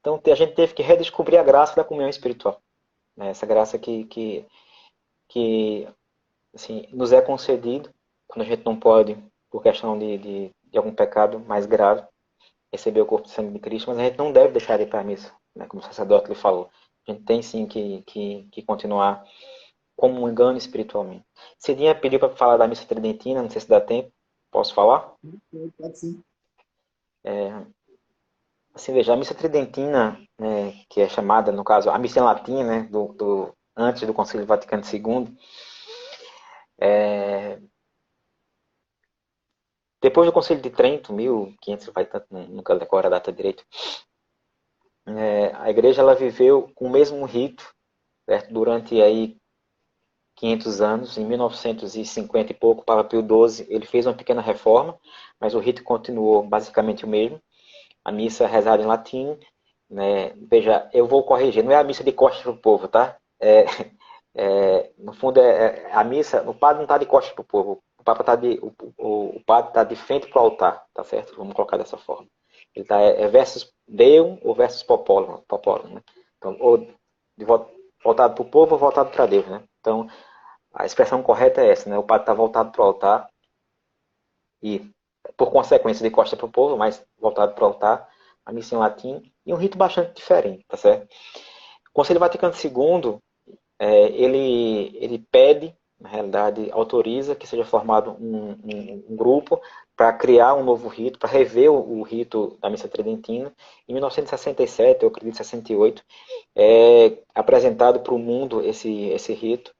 Então, a gente teve que redescobrir a graça da comunhão espiritual, né? Essa graça que assim, nos é concedido quando a gente não pode, por questão de algum pecado mais grave, receber o corpo e sangue de Cristo, mas a gente não deve deixar de ir para a missa, né? Como o sacerdote lhe falou. A gente tem sim que continuar comungando espiritualmente. Cidinha pediu para falar da missa tridentina, não sei se dá tempo. Posso falar? pode sim. Assim, veja, a missa tridentina, né, que é chamada, no caso, a missa em latim, né, antes do Concílio Vaticano II, depois do Concílio de Trento, 1500, vai tanto, nunca decoro a data direito, a igreja ela viveu com o mesmo rito, certo? Durante aí 500 anos, em 1950 e pouco, o Papa Pio XII, ele fez uma pequena reforma, mas o rito continuou basicamente o mesmo. A missa é rezada em latim, né? Veja, eu vou corrigir, não é a missa de costas para o povo, tá? No fundo, a missa, o padre não está de costas para o povo, o, papa tá o padre está de frente para o altar, tá certo? Vamos colocar dessa forma. Ele está versus Deum ou versus Popolo, né? Então, ou voltado para o povo ou voltado para Deus, né? Então, a expressão correta é essa, né? O padre está voltado para o altar e, por consequência, de costa para o povo, mas voltado para o altar, a missa em latim e um rito bastante diferente, tá certo? O Conselho Vaticano II, ele pede, na realidade, autoriza que seja formado um grupo para criar um novo rito, para rever o rito da missa tridentina. Em 1967, eu acredito 68, é apresentado para o mundo esse rito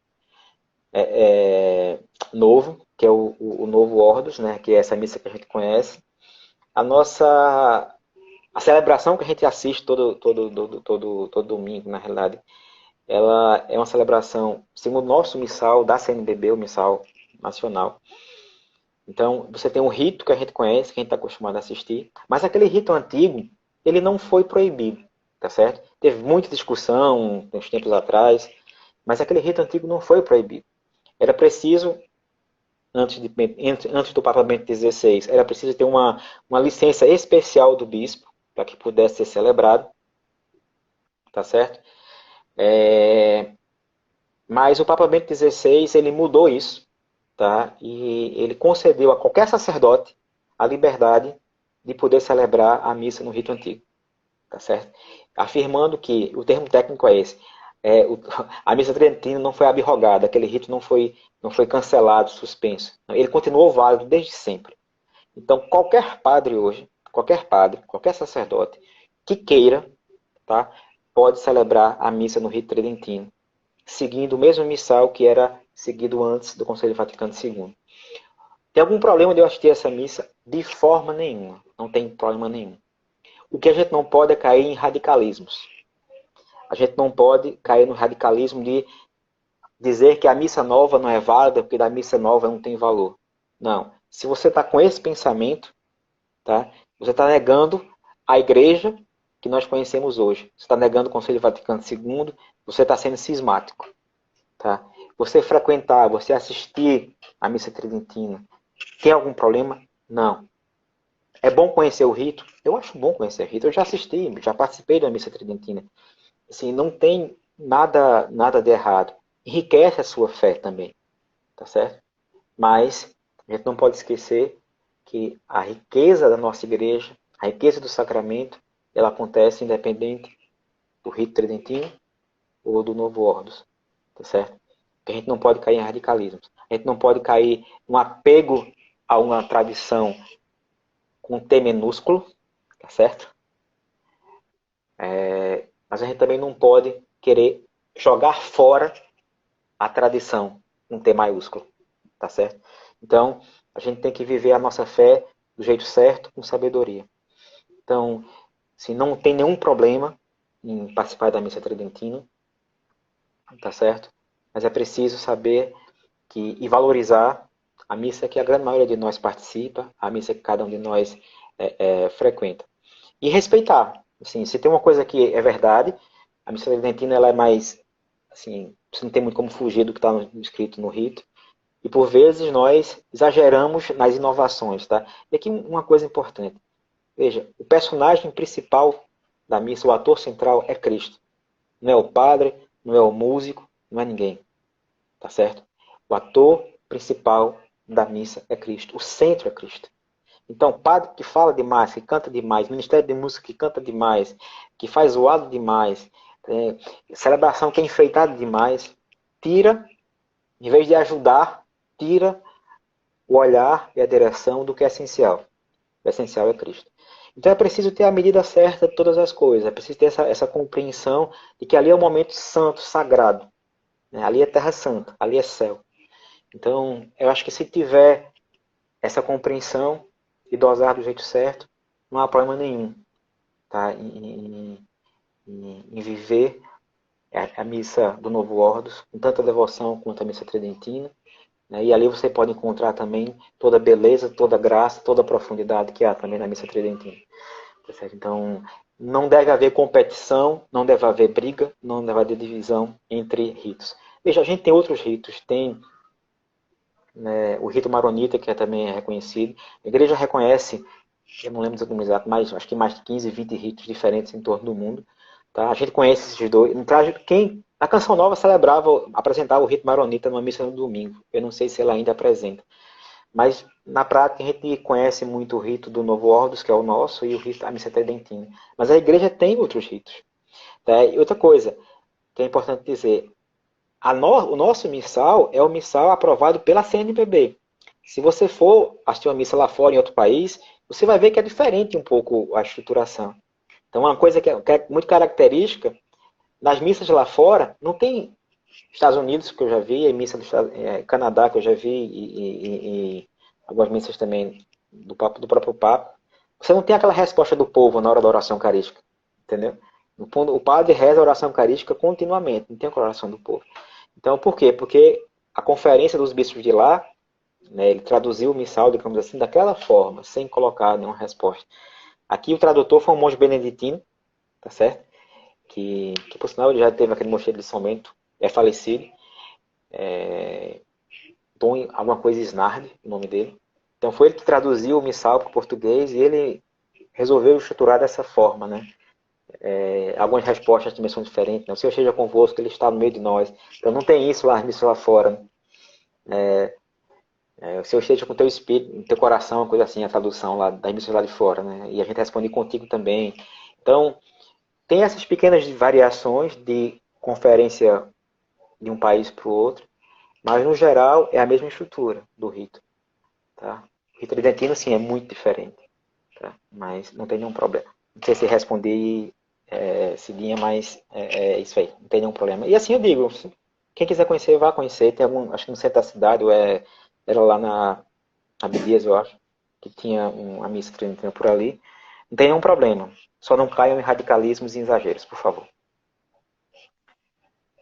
novo, que é o novo Ordos, né, que é essa missa que a gente conhece. A celebração que a gente assiste todo domingo, na realidade, ela é uma celebração, segundo o nosso missal da CNBB, o missal nacional. Então, você tem um rito que a gente conhece, que a gente está acostumado a assistir, mas aquele rito antigo, ele não foi proibido, tá certo? Teve muita discussão uns tempos atrás, mas aquele rito antigo não foi proibido. Era preciso, antes do Papa Bento XVI, era preciso ter uma licença especial do bispo para que pudesse ser celebrado, tá certo? Mas o Papa Bento XVI, ele mudou isso, tá? E ele concedeu a qualquer sacerdote a liberdade de poder celebrar a missa no rito antigo, tá certo? Afirmando que, o termo técnico é esse, a missa tridentina não foi abrogada, aquele rito não foi cancelado, suspenso. Ele continuou válido desde sempre. Então, qualquer padre hoje, qualquer sacerdote que queira, tá, pode celebrar a missa no rito tridentino, seguindo o mesmo missal que era seguido antes do Conselho Vaticano II. Tem algum problema de eu assistir essa missa? De forma nenhuma. Não tem problema nenhum. O que a gente não pode é cair em radicalismos. A gente não pode cair no radicalismo de dizer que a missa nova não é válida porque da missa nova não tem valor. Não. Se você está com esse pensamento, tá, você está negando a igreja que nós conhecemos hoje. Você está negando o Conselho Vaticano II, você está sendo cismático. Tá? Você frequentar, você assistir a missa tridentina, tem algum problema? Não. É bom conhecer o rito? Eu acho bom conhecer o rito. Eu já assisti, já participei da missa tridentina. Assim, não tem nada de errado. Enriquece a sua fé também, tá certo? Mas a gente não pode esquecer que a riqueza da nossa igreja, a riqueza do sacramento, ela acontece independente do rito tridentino ou do novo Ordos, tá certo? A gente não pode cair em radicalismos. A gente não pode cair em um apego a uma tradição com T minúsculo, tá certo? Mas a gente também não pode querer jogar fora a tradição, um T maiúsculo, tá certo? Então, a gente tem que viver a nossa fé do jeito certo, com sabedoria. Então, se não tem nenhum problema em participar da missa tridentina, tá certo? Mas é preciso saber e valorizar a missa que a grande maioria de nós participa, a missa que cada um de nós frequenta. E respeitar. Assim, se tem uma coisa que é verdade, a missa tridentina ela é mais, assim, você não tem muito como fugir do que está escrito no rito. E por vezes nós exageramos nas inovações, tá? E aqui uma coisa importante. Veja, o personagem principal da missa, o ator central é Cristo. Não é o padre, não é o músico, não é ninguém, tá certo? O ator principal da missa é Cristo. O centro é Cristo. Então, padre que fala demais, que canta demais, ministério de música que canta demais, que faz zoado demais, celebração que é enfeitada demais, tira, em vez de ajudar, tira o olhar e a direção do que é essencial. O essencial é Cristo. Então é preciso ter a medida certa de todas as coisas, é preciso ter essa compreensão de que ali é um momento santo, sagrado. Né? Ali é terra santa, ali é céu. Então, eu acho que se tiver essa compreensão e dosar do jeito certo, não há problema nenhum, tá? Em viver a missa do Novo Ordos com tanta devoção quanto a missa tridentina, né? E ali você pode encontrar também toda a beleza, toda a graça, toda a profundidade que há também na missa tridentina. Tá certo? Então, não deve haver competição, não deve haver briga, não deve haver divisão entre ritos. Veja, a gente tem outros ritos, tem o rito maronita, que também é reconhecido. A igreja reconhece, eu não lembro do número exato, mas acho que mais de 15, 20 ritos diferentes em torno do mundo. Tá? A gente conhece esses dois. A Canção Nova celebrava, apresentava o rito maronita numa missa no domingo. Eu não sei se ela ainda apresenta. Mas, na prática, a gente conhece muito o rito do Novo Ordos, que é o nosso, e o rito da missa tridentina. Mas a igreja tem outros ritos. Tá? E outra coisa que é importante dizer, o nosso missal é o missal aprovado pela CNBB. Se você for assistir uma missa lá fora, em outro país, você vai ver que é diferente um pouco a estruturação. Então, uma coisa que é muito característica, nas missas lá fora, não tem Estados Unidos, que eu já vi, e missa do Canadá, que eu já vi, e algumas missas também do próprio Papa. Você não tem aquela resposta do povo na hora da oração eucarística, entendeu? No fundo, o padre reza a oração eucarística continuamente, não tem a oração do povo. Então, por quê? Porque a conferência dos bispos de lá, né, ele traduziu o missal, digamos assim, daquela forma, sem colocar nenhuma resposta. Aqui o tradutor foi um monge beneditino, tá certo? Que por sinal ele já teve aquele mosteiro de São Bento, é falecido. Tom, alguma coisa Snard, o nome dele. Então foi ele que traduziu o missal para o português e ele resolveu estruturar dessa forma, né? Algumas respostas também são diferentes. Né? O Senhor esteja convosco, Ele está no meio de nós. Então não tem isso lá, missa lá fora. O Senhor esteja com o teu espírito, no teu coração, coisa assim, a tradução lá da missa lá de fora, né? E a gente responde contigo também. Então tem essas pequenas variações de conferência de um país para o outro, mas no geral é a mesma estrutura do rito. Tá? O rito tridentino, sim, é muito diferente. Tá? Mas não tem nenhum problema. Não sei se respondi, Cidinha, mas é isso aí. Não tem nenhum problema. E assim eu digo, quem quiser conhecer, vá conhecer. Tem algum, acho que no centro da cidade, era lá na Abdias, eu acho, que tinha uma missa tridentina por ali. Não tem nenhum problema. Só não caiam em radicalismos e exageros, por favor.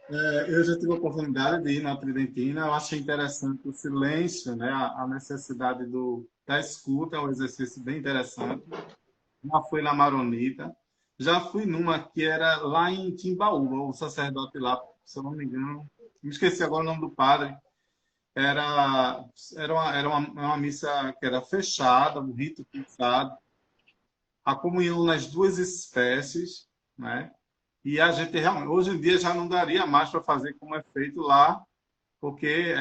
Eu já tive a oportunidade de ir na Tridentina, eu achei interessante o silêncio, né? A necessidade da escuta, é um exercício bem interessante. Já fui na Maronita, já fui numa que era lá em Timbaúba, o sacerdote lá, se eu não me engano, me esqueci agora o nome do padre, era uma missa que era fechada, um rito fechado, a comunhão nas duas espécies, né? E a gente realmente, hoje em dia já não daria mais para fazer como é feito lá, porque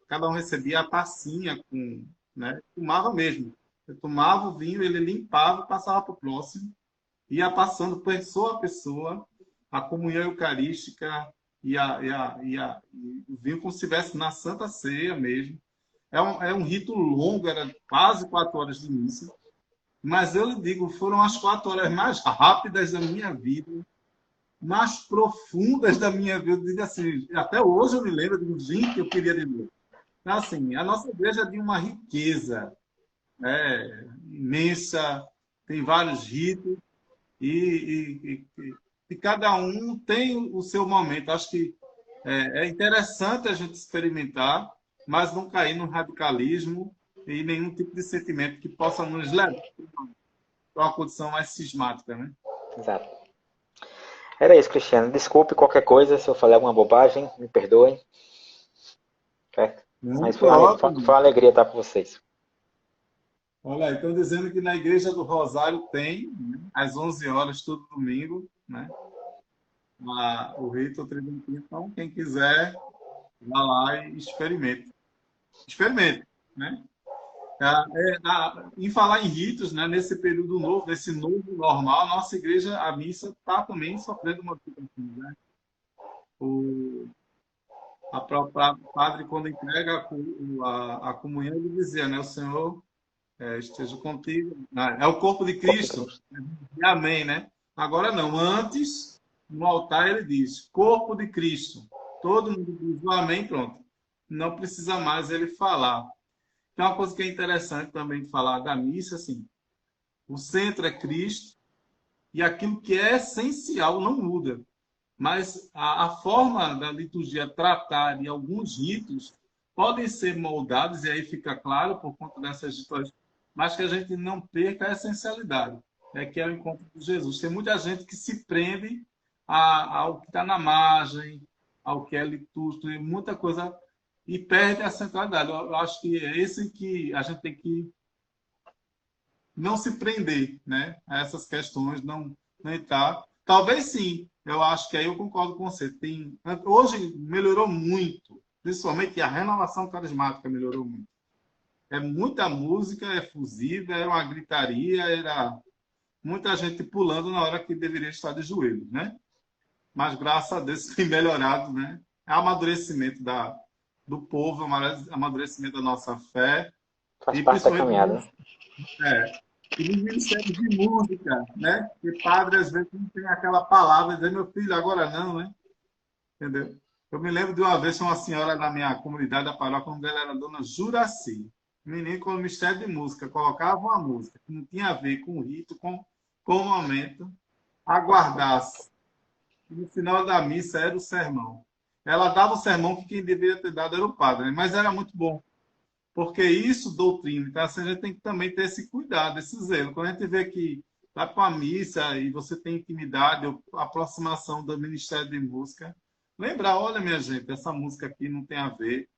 cada um recebia a tacinha com, né? Tomava mesmo. Eu tomava o vinho, ele limpava, passava para o próximo, ia passando pessoa a pessoa a comunhão eucarística e o vinho como se estivesse na Santa Ceia mesmo. É um rito longo, era quase 4 horas de missa. mas eu lhe digo, foram as 4 horas mais rápidas da minha vida, mais profundas da minha vida. Eu digo assim, até hoje eu me lembro, eu digo, gente, eu queria de novo. Então, assim, a nossa igreja é de uma riqueza, né, imensa, tem vários ritos, e cada um tem o seu momento. Acho que é interessante a gente experimentar, mas não cair no radicalismo e nenhum tipo de sentimento que possa nos levar para uma condição mais cismática, né? Exato. Era isso, Cristiano. Desculpe qualquer coisa se eu falei alguma bobagem, me perdoem. Certo? Não, Mas foi foi ótimo. uma alegria estar com vocês. Olha aí, estão dizendo que na Igreja do Rosário tem, né, às 11 horas, todo domingo, né? O rito tridentino. Então, quem quiser, vá lá e experimente. Experimente, né? Em falar em ritos, né, nesse período novo, nesse novo normal, a nossa igreja, a missa, está também sofrendo modificações. Né? O a própria padre, quando entrega a comunhão, ele dizia, né, o Senhor esteja contigo. É o corpo de Corpo de Cristo. Cristo. E amém, né? Agora não, antes, no altar ele diz, corpo de Cristo. Todo mundo diz o amém, pronto. Não precisa mais ele falar. Tem uma coisa que é interessante também de falar da missa, assim, o centro é Cristo e aquilo que é essencial não muda. Mas a forma da liturgia tratar e alguns ritos podem ser moldados, e aí fica claro, por conta dessas histórias, mas que a gente não perca a essencialidade, né, que é o encontro de Jesus. Tem muita gente que se prende ao que está na margem, ao que é litúrgico, muita coisa, e perde a centralidade. Eu acho que é esse que a gente tem que não se prender, né, a essas questões, não entrar. Talvez sim, eu acho que aí eu concordo com você. Hoje melhorou muito, principalmente a renovação carismática melhorou muito. É muita música, é efusiva, era uma gritaria, era muita gente pulando na hora que deveria estar de joelhos, né? Mas graças a Deus tem melhorado, né? É amadurecimento do povo, amadurecimento da nossa fé Faz e parte da principalmente caminhada, né? e no ministério de música, né? Porque padre às vezes não tem aquela palavra, dizer meu filho, agora não, né? Entendeu? Eu me lembro de uma vez uma senhora na minha comunidade da paróquia, o nome dela era Dona Juraci. Menino com o ministério de música, colocava uma música que não tinha a ver com o rito, com o momento, aguardasse. E no final da missa era o sermão. Ela dava o sermão que quem deveria ter dado era o padre, né? Mas era muito bom. Porque isso, doutrina, então assim, a gente tem que também ter esse cuidado, esse zelo. Quando a gente vê que vai para a missa e você tem intimidade, aproximação do Ministério de Música, lembrar, olha, minha gente, essa música aqui não tem a ver.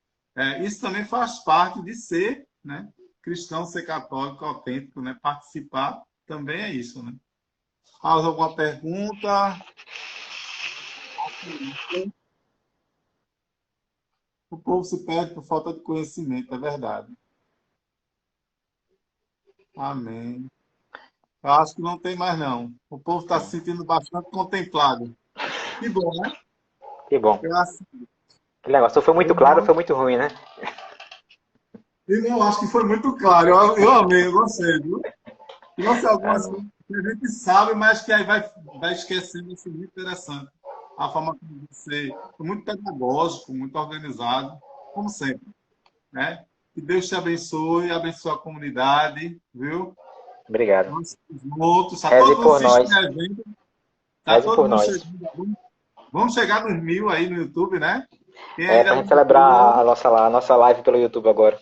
Isso também faz parte de ser, né, cristão, ser católico, autêntico, né? Participar também é isso, né? Mais alguma pergunta? O povo se perde por falta de conhecimento, é verdade. Amém. Eu acho que não tem mais, não. O povo está se sentindo bastante contemplado. Que bom, né? Que bom. Graças. Que negócio. Ou foi muito claro ou Irmão, foi muito ruim, né? eu acho que foi muito claro. Eu amei, eu gostei, viu? Trouxe algumas Ah, coisas que a gente sabe, mas que aí vai esquecendo. Isso é muito interessante. A forma como você foi muito pedagógico, muito organizado, como sempre, né? Que Deus te abençoe, abençoe a comunidade, viu? obrigado. Nós juntos, está Reze todo mundo por se nós. inscrevendo, está Reze todo por mundo nós. chegando. Vamos chegar nos 1.000 aí no YouTube, né? Quem É, ainda pra gente não celebrar viu, a nossa live pelo YouTube agora.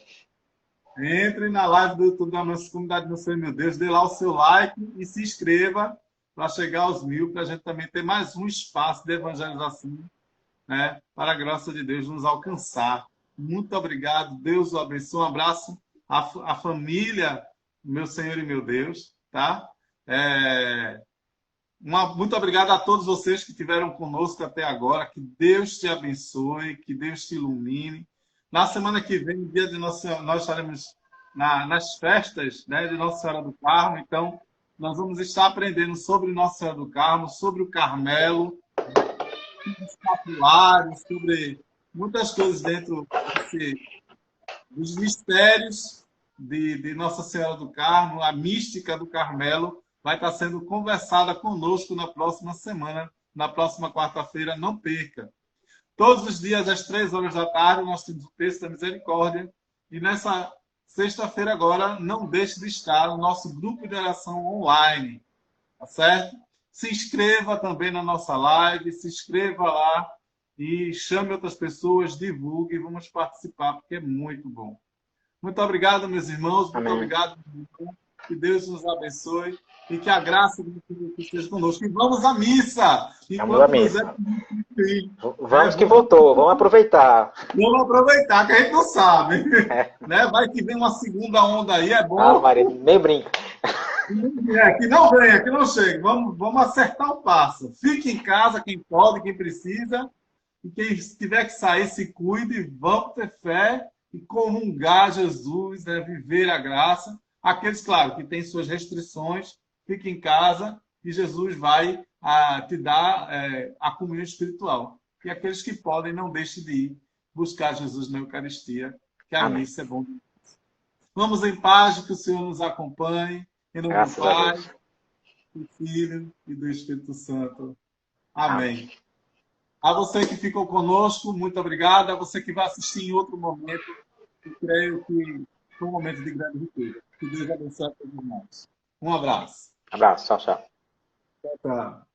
entre na live do YouTube da nossa comunidade Meu Senhor Meu Deus, dê lá o seu like e se inscreva para chegar aos 1.000, para a gente também ter mais um espaço de evangelização, né? Para a graça de Deus nos alcançar. Muito obrigado, Deus o abençoe. Um abraço à família, meu Senhor e meu Deus, tá? É, muito obrigado a todos vocês que estiveram conosco até agora. Que Deus te abençoe, que Deus te ilumine. Na semana que vem, dia de Nossa Senhora, nós estaremos nas festas, né, de Nossa Senhora do Carmo. Então, nós vamos estar aprendendo sobre Nossa Senhora do Carmo, sobre o Carmelo, sobre os capulares, sobre muitas coisas dentro dos mistérios de Nossa Senhora do Carmo, a mística do Carmelo, vai estar sendo conversada conosco na próxima semana, na próxima quarta-feira, não perca. Todos os dias, às 3 horas da tarde, nós temos o texto da misericórdia. E nessa sexta-feira agora, não deixe de estar no nosso grupo de oração online, tá certo? Se inscreva também na nossa live, se inscreva lá e chame outras pessoas, divulgue, vamos participar, porque é muito bom. Muito obrigado, meus irmãos, muito Amém. obrigado. Que Deus nos abençoe e que a graça do Senhor esteja conosco. E vamos à missa, Vamos à enquanto nos é missa. possível. Vamos que voltou, vamos aproveitar. Vamos aproveitar, que a gente não sabe. Né? Vai que vem uma segunda onda aí, é Ah, bom. Maria, nem brinca. Que não venha, que não chegue. Vamos acertar o passo. Fique em casa, quem pode, quem precisa. E quem tiver que sair, se cuide. Vamos ter fé e comungar Jesus, né? Viver a graça. Aqueles, claro, que têm suas restrições, fique em casa e Jesus vai te dar a comunhão espiritual. E aqueles que podem, não deixem de ir buscar Jesus na Eucaristia, que a Amém. missa é bom. Vamos em paz, que o Senhor nos acompanhe. Em nome do Graças a Pai, Deus. do Filho e do Espírito Santo. Amém. Amém. A você que ficou conosco, muito obrigado. A você que vai assistir em outro momento, eu creio que foi um momento de grande riqueza. Que Deus abençoe a todos nós. Um abraço. Abraço, tchau, tchau. Tchau, tchau.